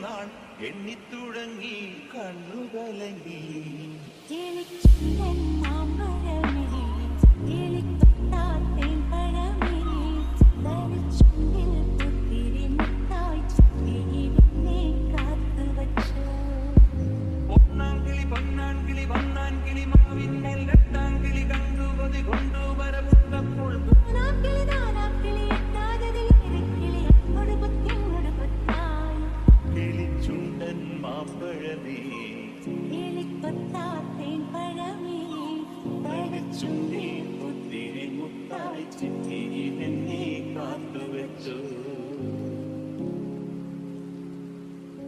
നാൾ എണ്ണിത്തുടങ്ങി കണ്ണുകലങ്ങി. പൊന്നാങ്കിളി പൊന്നാങ്കിളി വന്നാൻകിളി മാവിന്മേൽ രട്ടാങ്കിളി കണ്ടുപതി കൊണ്ടുവരപ്പെട്ടപ്പോൾ കിളിച്ചുണ്ടൻ മാമ്പഴമേ ചുണ്ടി പുത്തിരി മുത്തായി ചിറ്റി എന്നെ കാത്തുവെച്ചു.